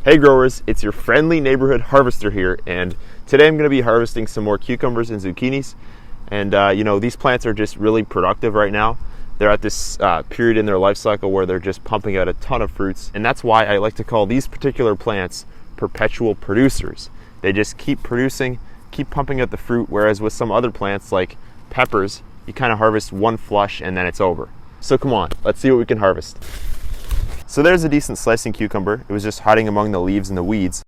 Hey growers, it's your friendly neighborhood harvester here, and today I'm going to be harvesting some more cucumbers and zucchinis. And you know, these plants are just really productive right now. They're at this period in their life cycle where they're just pumping out a ton of fruits, and that's why I like to call these particular plants perpetual producers. They just keep producing, keep pumping out the fruit, whereas with some other plants like peppers, you kind of harvest one flush and then it's over. So come on, let's see what we can harvest. So there's a decent slicing cucumber. It was just hiding among the leaves and the weeds.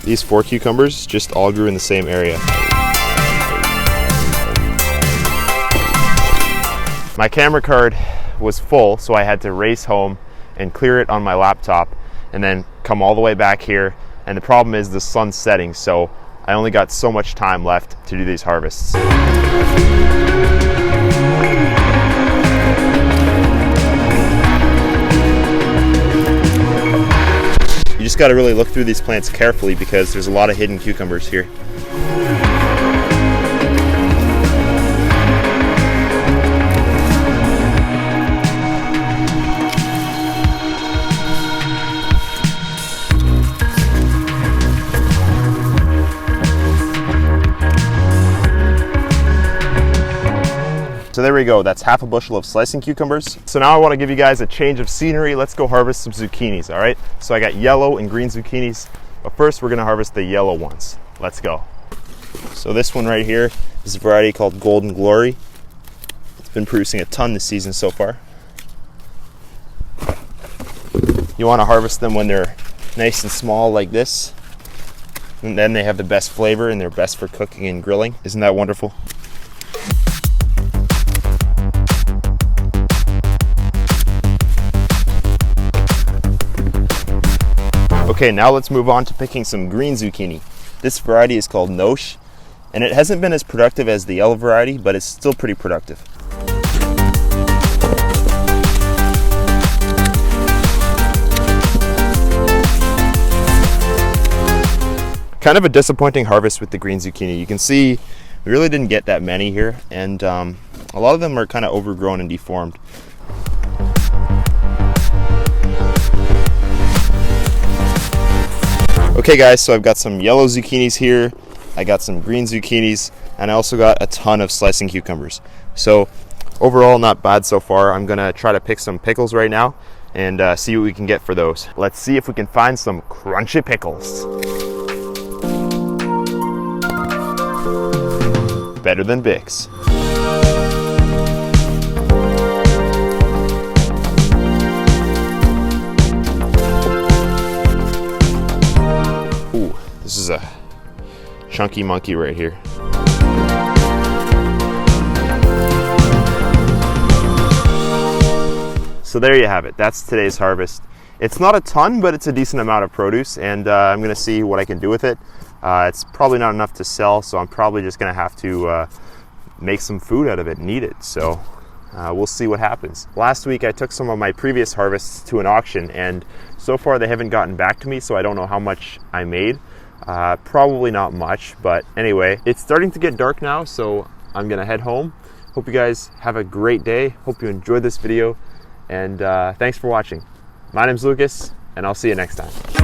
These 4 cucumbers just all grew in the same area. My camera card was full, so I had to race home and clear it on my laptop and then come all the way back here. And the problem is the sun's setting, so I only got so much time left to do these harvests. You just got to really look through these plants carefully because there's a lot of hidden cucumbers here. So there we go, that's half a bushel of slicing cucumbers. So now I want to give you guys a change of scenery. Let's go harvest some zucchinis, all right? So I got yellow and green zucchinis, but first we're gonna harvest the yellow ones. Let's go. So this one right here is a variety called Golden Glory. It's been producing a ton this season so far. You want to harvest them when they're nice and small like this, and then they have the best flavor and they're best for cooking and grilling. Isn't that wonderful? Okay, now let's move on to picking some green zucchini. This variety is called Noche, and it hasn't been as productive as the yellow variety, but it's still pretty productive. Kind of a disappointing harvest with the green zucchini. You can see we really didn't get that many here, and a lot of them are kind of overgrown and deformed. Okay guys, so I've got some yellow zucchinis here, I got some green zucchinis, and I also got a ton of slicing cucumbers. So overall not bad so far. I'm gonna try to pick some pickles right now and see what we can get for those. Let's see if we can find some crunchy pickles. Better than Vicks. This is a chunky monkey right here. So there you have it. That's today's harvest. It's not a ton, but it's a decent amount of produce, and I'm going to see what I can do with it. It's probably not enough to sell, so I'm probably just going to have to make some food out of it and eat it. So we'll see what happens. Last week I took some of my previous harvests to an auction, and so far they haven't gotten back to me, so I don't know how much I made. Probably not much, but anyway, it's starting to get dark now, so I'm gonna head home. Hope you guys have a great day. Hope you enjoyed this video, and thanks for watching. My name's Lucas, and I'll see you next time.